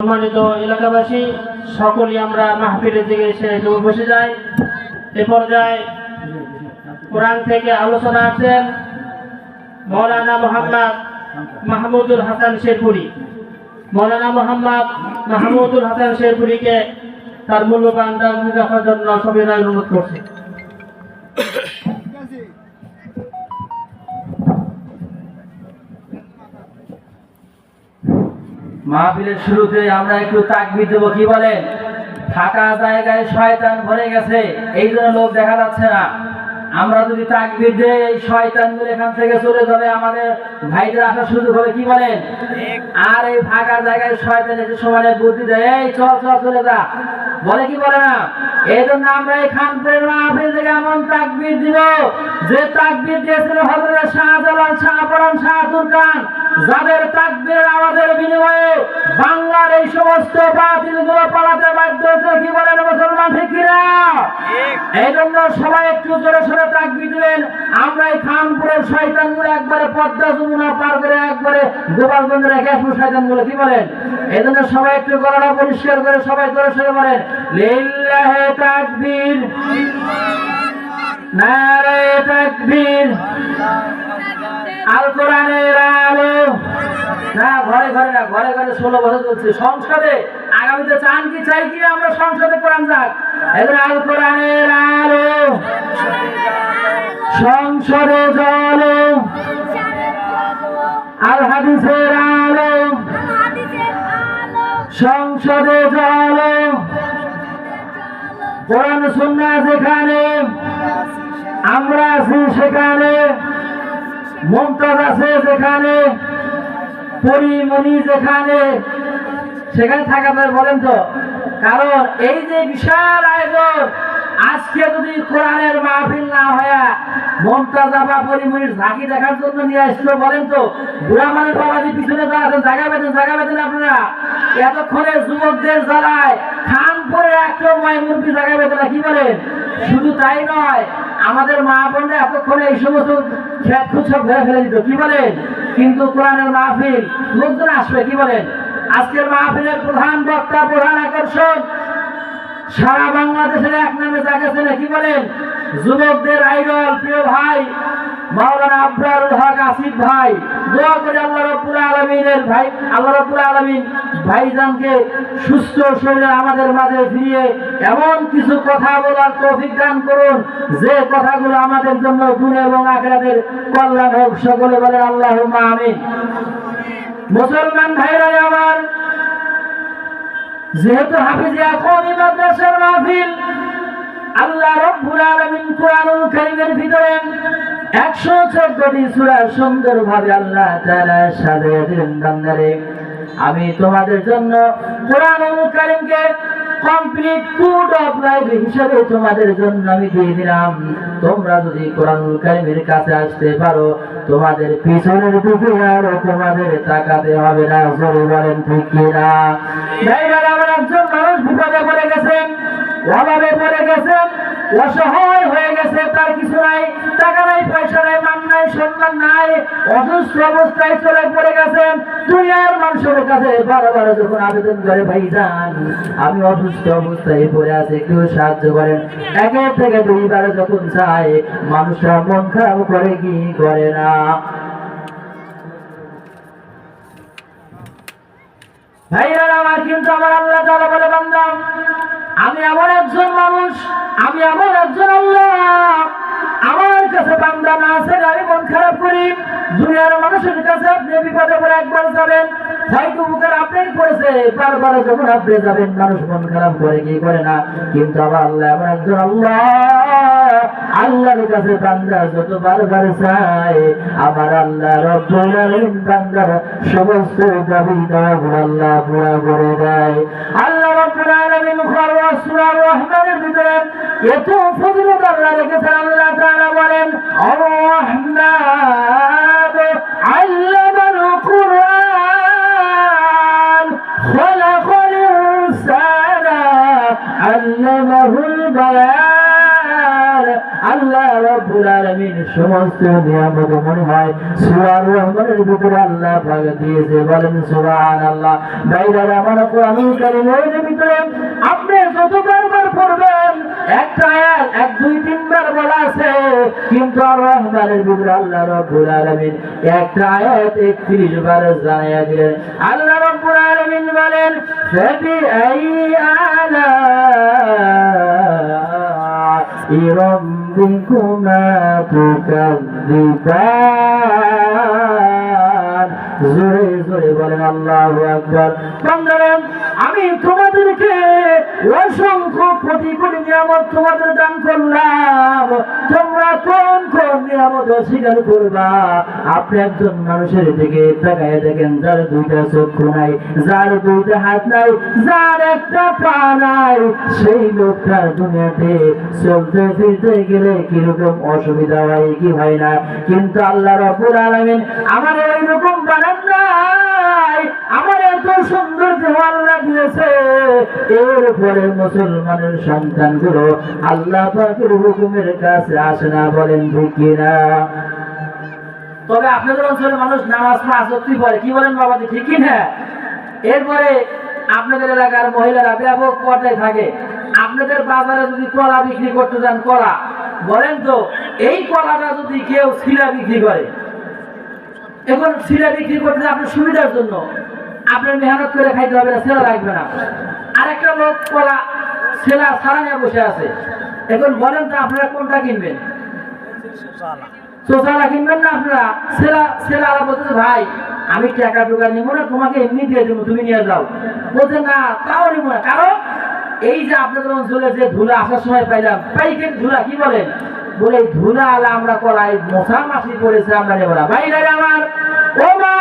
সম্মানিত এলাকাবাসী সকলেই আমরা মাহফিলের দিকে এসে বসে যাই। এ পর্যায়ে কোরআন থেকে আলোচনা আছেন মৌলানা মোহাম্মদ মাহমুদুল হাসান শেরপুরি। মৌলানা মোহাম্মদ মাহমুদুল হাসান শেরপুরিকে তার মূল্যবান দাবি রাখার জন্য সবিনয় অনুরোধ করছি। মাহফিলের শুরুতে আমরা একটু তাকবীর দেবো, কি বলেন? ফাঁকা জায়গায় শয়তান ভরে গেছে, এই জন্য লোক দেখা যাচ্ছে না। আমরা যদি তাকবীর দেই, এই শয়তানগুলো এখান থেকে চলে যাবে, আমাদের ভাইদের আসা শুরু হবে, কি বলেন? আর এই ফাঁকা জায়গায় শয়তান এসে সমানে বুদ্ধি দেয়, এই চল চল চলে যা, বলে কি বলে না? এই জন্য আমরা এই খানপুরের মাহফিল থেকে এমন তাকবীর দিব যে তাকবীর দিয়েছিল হযরত শাহজালাল শাহপরান শাহ তুরকান, যাদের তাকবীরের আওয়াজের বিনিময়ে বাংলার এই সমস্ত বাতিলগুলো পালাতে বাধ্য হয়েছে, কি বলেন মুসলমান, ঠিক কিনা? এই জন্য সবাই একটু জোরে সোরে তাকবীর দিবেন। আমরা এই খানপুরের শয়তানগুলো একবারে পদ্মা যমুনা পার করে একবারে গোপালগঞ্জের একাশপুর শয়তানগুলো, কি বলেন? এই জন্য সবাই একটু গলাটা পরিষ্কার করে সবাই জোরে সোরে বলেন, লিল্লাহি তাকবীর, নারে তাকবীর, আল কোরআনের আলো। না ঘরে ঘরে না, ঘরে ঘরে 16 বছর চলছে। সংসদে আগামীতে চান কি চাই কি আমরা সংসদে কোরআন যাক। এবার আল কোরআনের আলো সংসদে চলো, আল হাদিসের আলো সংসদে চলো। কোরআন সুন্নাহ যেখানে, আমরা আছি সেখানে, মুমতাজ আছে যেখানে, পরিমণি যেখানে, সেখানে থাকা যায়, বলেন তো? কারণ এই যে বিশাল আয়োজন, আজকে যদি কোরআনের মাহফিল না হয় মুমতাজ বা পরিমণির ঝাঁকি দেখার জন্য নিয়ে আসলো, বলেন তো? বুড়া মানুষ বাবাজি পিছনে জায়গা পেতেন আপনারা। এতক্ষণে যুবকদের জ্বালায় খানপুরে একটা মুরগি জায়গা পেতে না, কি বলেন? শুধু তাই নয়, আমাদের মা বোনরা এতক্ষণে এই সমস্ত খেত খুদ সব ঘুরে ফেলে দিত, কি বলেন? কিন্তু কোরআনের মাহফিল লোকজন আসবে, কি বলেন? আজকের মাহফিলের প্রধান বক্তা, প্রধান আকর্ষণ সারা বাংলাদেশের এক নামে জায়গা না, কি বলেন? যুবকদের আইডল প্রিয় ভাই মাওলানা আবরারুল হক আসিফ ভাই। দোয়া করি আল্লাহ রাব্বুল আলামিনের ভাই, আল্লাহ রাব্বুল আলামিন ভাইজানকে সুস্থ শরীরে আমাদের মাঝে ফিরিয়ে এমন কিছু কথা বলার তৌফিক দান করুন যে কথাগুলো আমাদের জন্য দুনিয়া এবং আখিরাতের কল্যাণ হোক। সকলে বলে আল্লাহুম্মা আমিন। মুসলমান ভাইরা আমার, যেহেতু হাফিজিয়া কওমি মাদ্রাসার মাহফিল, আল্লাহ রাব্বুল আলামিন কোরআনুল কারীমের ভিতরে 114টি সূরা সুন্দরভাবে আল্লাহ তাআলা সাজিয়ে দিলেন। বান্দারে, আমি তোমাদের জন্য কোরআনুল কারীমকে কমপ্লিট কোড অফ লাইফ হিসেবে তোমাদের জন্য আমি দিয়ে দিলাম। তোমরা যদি কোরআনুল কারীমের কাছে আসতে পারো, তোমাদের পিছনের দিকে আর তোমাদের তাকাতে হবে না। জোরে বলেন ঠিক কিনা? ভাইরা, আমার একজন মানুষ বিপদে পড়ে গেছেন, অভাবে পড়ে গেছেন, অসহায় হয়ে গেছে, তার কিছু নাই, টাকা নাই, পয়সা নাই, মান নাই, সম্মান নাই, অসুস্থ অবস্থায় চলে পড়ে গেছেন। দুনিয়ার মানুষের কাছে বারবার যখন আবেদন করে, ভাইজান আমি অসুস্থ অবস্থায় পড়ে আছি, একটু সাহায্য করেন, 1 থেকে 2 বার যখন চায়, মানুষরা মন খারাপ করে কি করে না? ভাইরা আমার, কিন্তু আমার আল্লাহ তাআলা বলে, বান্দা আমি এমন একজন মানুষ, আমি এমন একজন আল্লাহ, আমার কাছে বান্দা না আছে আমি মন খারাপ করি। দুনিয়ার মানুষের কাছে আপনি বিপদে পড়ে একবার যাবেন, হয়তো বুকের আপনি পড়েছে, বারবার যখন আপনি যাবেন মানুষ মন খারাপ করে কি করে না? কিন্তু আমার আল্লাহ এমন একজন আল্লাহ, আল্লাহর কাছে বান্দা যত বারবার চায়, আমার আল্লাহ রব্বুল আলামিন বান্দার সমস্ত দাবি দাওয়া আল্লাহ পুরা করে দেয়। আল্লাহ রব্বুল আলামিন সূরা রহমানের ভিতরে এত ফজিলত আল্লাহ রেখেছেন। আল্লাহ তাআলা বলেন, আর-রহমান আল্লামাল কুরআন খালাকাল ইনসানা আল্লামাহুল বায়ান। আল্লাহ রাব্বুল আলামিন সমস্ত নিয়ামত মনে হয় সূরা রহমানের ভিতরে আল্লাহ পাক দিয়েছে, বলেন সুবহানাল্লাহ। ভাইরা আমার কোরআনুল কারীমের ভিতরে আপনি যতবার পড়বেন একটা আয়াত 1 2 3 বার বলা আছে, কিন্তু আর রহমানের ভিতরে আল্লাহ রাব্বুল আলামিন একটা আয়াত 31 বার জানাইয়া দিলেন। আল্লাহ রাব্বুল আলামিন বলেন ফাবি আই আলা রাব্বিকুমা তুকাযিবান। জোরে জোরে বলেন আল্লাহু আকবার। বান্দারা আমি তোমাদেরকে অসংখ্য কোটি কোটি নিয়ামত তোমাদের দান করলাম, তোমরা কোন কোন নিয়ামত অস্বীকার করবা? আপনি একজন মানুষের দিকে তাকায় দেখেন যার 2টা চক্ষু নাই, যার 2টা হাত নাই, যার একটা পা নাই, সেই লোকটা দুনিয়াতে চলতে ফিরতে গেলে কিরকম অসুবিধা হয় কি হয় না? কিন্তু আল্লাহ রাব্বুল আলামিন আমার ওই রকম বানান নাই, আমার এত সুন্দর দেহ আল্লাহ দিয়েছে। এরপরে মুসলমানের সন্তানগুলো আল্লাহ পাকের হুকুমের কাছে আসে না, বলেন ঠিক কিনা? তবে আপনাদের অঞ্চলের মানুষ নামাজ 5 ওয়াক্ত পড়ে, কি বলেন বাবা, ঠিক কিনা? এরপরে আপনাদের এলাকার মহিলারা ব্যাপক পর্দায় থাকে। আপনাদের বাজারে যদি কলা বিক্রি করতে যান, কলা বলেন তো, এই কলাটা যদি কেউ শিলা বিক্রি করে, এখন শিলা বিক্রি করতে আপনার সুবিধার জন্য আপনার মেহনত করে খাইতে হবে না, সেলা লাগবে না। আরেকটা লোক কলা সেলা ছাড়া নিয়ে বসে আছে, এখন বলেন তো আপনারা কোনটা কিনবেন? চোষালা কিনবেন না আপনারা? সেলা বলতেছে ভাই আমি টাকা টুকা নিব না, তোমাকে এমনি দিয়ে দেবো, তুমি নিয়ে যাও। বলছে না তাও নিব না, কারণ এই যে আপনাদের অঞ্চলে যে ধুলা আসার সময় পাইলাম, পাইকের ধুলা কি বলেন, বলে ধুলা আলা আমরা কলাই মশা মাছি পড়েছে, আমরা নেব না। ভাই আমার ও মা,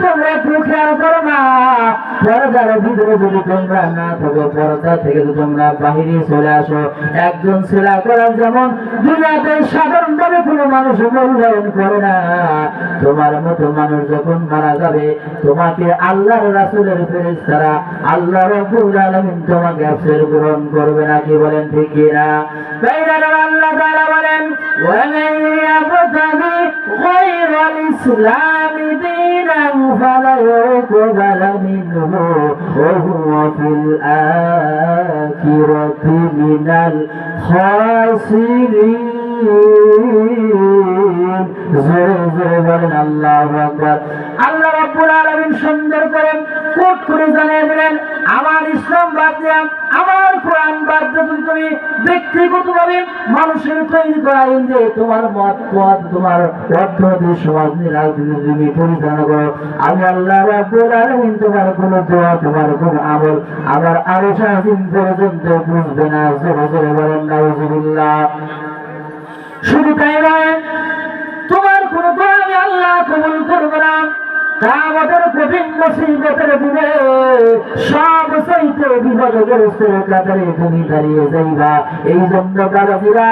তোমরা একটু খেয়াল করো না, পর্দার ভিতরে যদি তোমরা না থাকো, পর্দা থেকে যদি তোমরা বাহিরে চলে আসো, একজন সেলা করার যেমন দুনিয়াতে সাধারণভাবে কোনো মানুষ মূল্যায়ন করে না, তোমার মতো মানুষ যখন মারা যাবে তোমাকে আল্লাহর রাসূলের ফেরেশতারা আল্লাহ রাব্বুল আলামিন তোমাকে আফসর গ্রহণ করবে না, কি বলেন ঠিক কিনা? বাইরে আল্লাহ তাআলা বলেন ওয়ামান ইয়াবতাগি গায়রাল ইসলামি দীনান ফালা ইউকবাল মিনহু ওয়া হুয়া ফিল আখিরাতি মিনাল খাসিরিন। জোরে জোরে বলেন আল্লাহু আকবার। আল্লাহ রাব্বুল আলামিন সুন্দর করে কোট করে জানিয়ে দিলেন, আমার ইসলাম বাদ দিয়ে, আমার কোরআন বাদ দিয়ে তুমি ব্যক্তিগতভাবে মানুষের তৈরি করা আইন দিয়ে তোমার মত পথ, তোমার অর্থনৈতিক সমাজ নিয়ে রাজনীতি তুমি পরিচালনা করো, আমি আল্লাহ রাব্বুল আলামিন তোমার কোনো দোয়া, তোমার কোনো আমল আমার আরশ আজিম পর্যন্ত বুঝবে না। জোরে জোরে বলেন নাউজুবিল্লাহ। শুধু তাই নয়, তোমার কোনো দোয়া আমি আল্লাহ কবুল করব না। কামতের কঠিন মুসিবতের দিনে সব চাইতে বিপদগ্রস্তের কাতারে তুমি দাঁড়িয়ে যাইবা। এই জন্য বাবাজিরা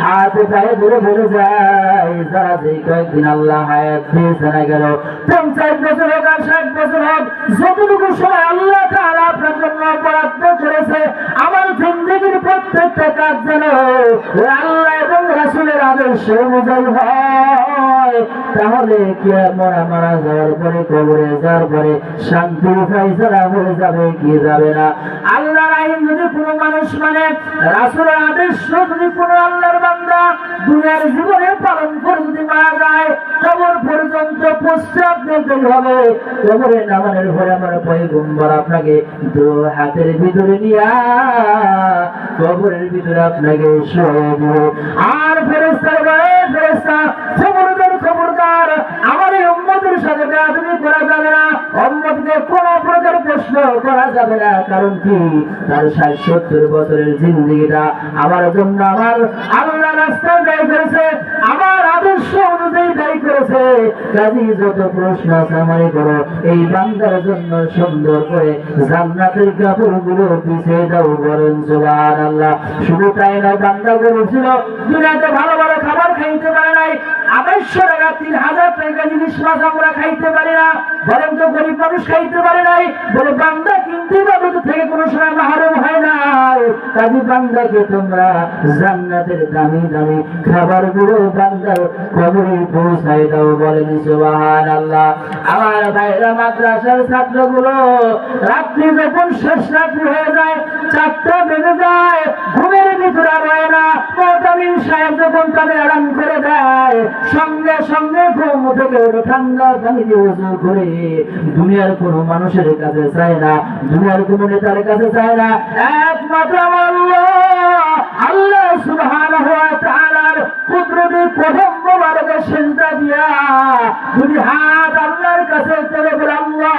হাতে পায়ে ধরে বলে যায়, যারা যে কয়েকদিন আল্লাহ হায়াত দিয়েছে না গেল 50 বছর হোক আর 60 বছর হোক, যতটুকু সময় আল্লাহ তাআলা আপনার জন্য বরাদ্দ করেছে, আমার জিন্দেগির প্রত্যেকটা কাজ যেন আল্লাহ এবং রাসূলের আদর্শ অনুযায়ী হয়, তাহলে কি মারা যাওয়ার পরে, কবরে যাওয়ার পরে শান্তি ফায়সালা হয়ে যাবে কি যাবে না? আল্লাহর আইন যদি কোনো মানুষ মানে, রাসূলের আদর্শ যদি কোনো আল্লাহর বান্দা দুনিয়ার জীবনে পালন করে যদি মারা যায়, কবর পর্যন্ত প্রস্তাব দিতে হবে। কবরে নামানোর পরে আমার পয়গম্বর আপনাকে 2 হাতের ভিতরে নিয়ে কবরের ভিতরে আপনাকে শুয়ে দিবে। আর ফেরেশতারা বলে, ফেরেশতা খবরদার আমার এই উম্মতের সাথে বেয়াদবি করা যাবে না, উম্মতকে কোনো প্রকার প্রশ্ন করা যাবে না। কারণ কি, তার 60-70 বছরের জিন্দেগিটা আমার জন্য আমার আল্লাহ রাস্তায় ব্যয় করেছে, আমার আদর্শ অনুযায়ী ব্যয় করেছে। কাজী যত প্রশ্ন আছে আমারই করো, এই বান্দার জন্য সুন্দর করে জান্নাতের কাপড়গুলো পিছিয়ে দাও, বলেন সুবহানাল্লাহ। শুধু তাই নয়, বান্দাগুলো ছিল দুনিয়াতে ভালো ভালো খাবার খাইতে পারে নাই, 250 টাকা 3000 টাকা জিনিস মাছ আমরা খাইতে পারি না, বলেন তো গরিব মানুষ খাইতে পারে নাই, বলে বান্দা কিন্তু ইবাদত থেকে কোনো সময় মাহরুম হয় না। কাজী বান্দাকে তোমরা জান্নাতের দামি দামি খাবারগুলো বান্দার কবরে পৌঁছায় দাও, বলেন সুবহানাল্লাহ। আমার ভাইরা মাদ্রাসার ছাত্রগুলো রাত্রি যখন শেষ রাত্রি হয়ে যায়, 4টা বেজে যায়, ঘুমের ভিতরে রয় না, মোতামিম সাহেব যখন তাদের আরাম করে দেয়, সঙ্গে সঙ্গে ঘুম থেকে ওঠে, ঠান্ডা পানি দিয়ে ওযু করে দুনিয়ার কোনো মানুষের কাছে চায় না, দুনিয়ার কোনো নেতার কাছে চায় না, একমাত্র আল্লাহ সুবহানাহু ওয়া তাআলার কুদরতি কদম মোবারকে সিজদা দিয়া দুই হাত আল্লাহর কাছে তুলে বলে, আল্লাহ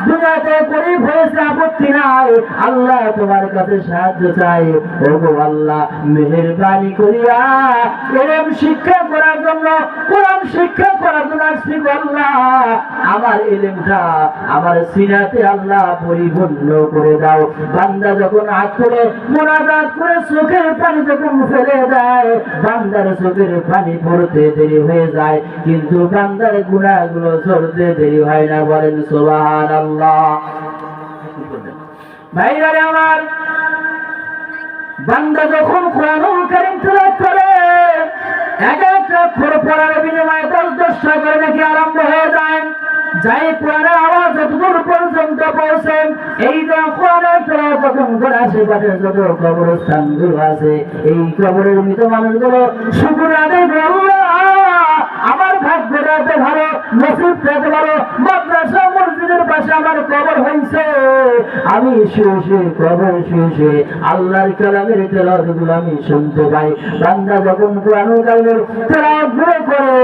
দুনিয়াতে গরীব হয়েছে আপত্তি নাই, আল্লাহ তোমার কাছে সাহায্য চাই, ওগো আল্লাহ মেহেরবানি করিয়া ইলম শিক্ষা করার জন্য, কোরআন শিক্ষা করার জন্য আসছি আল্লাহ, আমার ইলমটা আমার সিনাতে আল্লাহ পরিপূর্ণ করে দাও। বান্দা যখন হাত করে মুনাজাত করে চোখের পানি যখন ফেলে দেয়, বান্দার চোখের পানি পড়তে দেরি হয়ে যায়, কিন্তু বান্দার গুনাহগুলো ঝরতে দেরি হয় না, বলেন সুবহানাল্লাহ। ভাইরা আমার, বান্দা যখন কোরআনুল কারীম তেলাওয়াত করে, এক একটা অক্ষর পড়ার বিনিময়ে 10-10টা করে নাকি আরম্ভ হয়ে যায়। যাই কোরআনের আওয়াজ যতদূর পর্যন্ত পৌঁছে, এই যে কোরআনের তেলাওয়াত যখন করে আশেপাশে যত কবরস্থানগুলো আছে, এই কবরের মৃত মানুষগুলো শুকর আদায় করে, আল্লাহ আমার ভাগ্যটা এত ভালো, নসিবটা এত ভালো, মাদ্রাসা মসজিদের পাশে আমার কবর হয়েছে, আমি শুয়ে কবর শুয়ে আল্লাহর কালামের তেলাওয়াতগুলো আমি শুনতে পাই। বান্দা যখন কোরআনুল কারীমের তেলাওয়াতগুলো করে,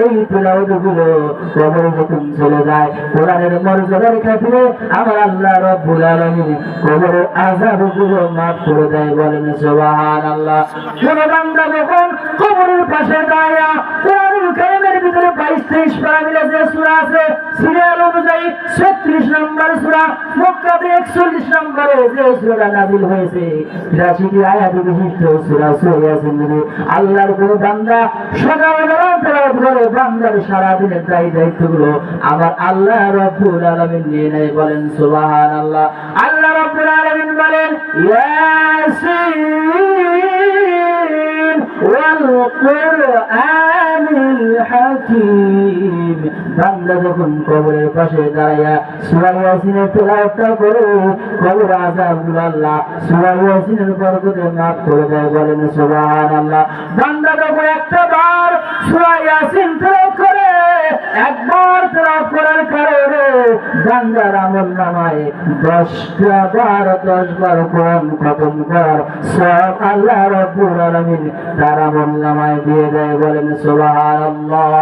এই তেলাওয়াতগুলো কবরে যখন চলে যায়, কোরআনের মর্যাদার খাতিরে আমার আল্লাহ রাব্বুল আলামিন কবরের আযাবগুলো মাফ করে দেয়, বলেন সুবহানাল্লাহ। কোন বান্দা যখন কবরের পাশে দাঁড়ায়া কোরআনুল কারীমের ভিতরে 22-23 পারা মিলে যে সূরা আছে, সিরিয়াল অনুযায়ী 36 নম্বর সূরা, মক্কাতে 41 নম্বরে যে সূরা নাযিল হয়েছে, 83টি আয়াত বিশিষ্ট সূরা সূরা ইয়াসিন, আল্লাহর কোন বান্দা সকালবেলা তেলাওয়াত করে, বান্দার সারা দিনের দায়িত্বগুলো আমার আল্লাহ রাব্বুল আলামিন নিয়ে নেয়, বলেন সুবহানাল্লাহ। আল্লাহ রাব্বুল আলামিন বলেন, ইয়াসিন ওয়াল কুরআনিল হাকীম। বান্দা যখন কবরের পাশে দাঁড়ায়া সূরা ইয়াসিনের তেলাওয়াতটা করে, কবর আযাবগুলো আল্লাহ সূরা ইয়াসিনের বরকতে মাফ করে দেয়, বলেন সুবহানাল্লাহ। বান্দা যখন একটা বার সূরা ইয়াসিন তেলাওয়াত করে, একবার তেলাওয়াত করার কারণে বান্দার আমলনামায় 10 বার কোরআন খতম করার সওয়াব আল্লাহ রাব্বুল আলামিন তার আমলনামায় দিয়ে দেয়, বলেন সুবহানাল্লাহ।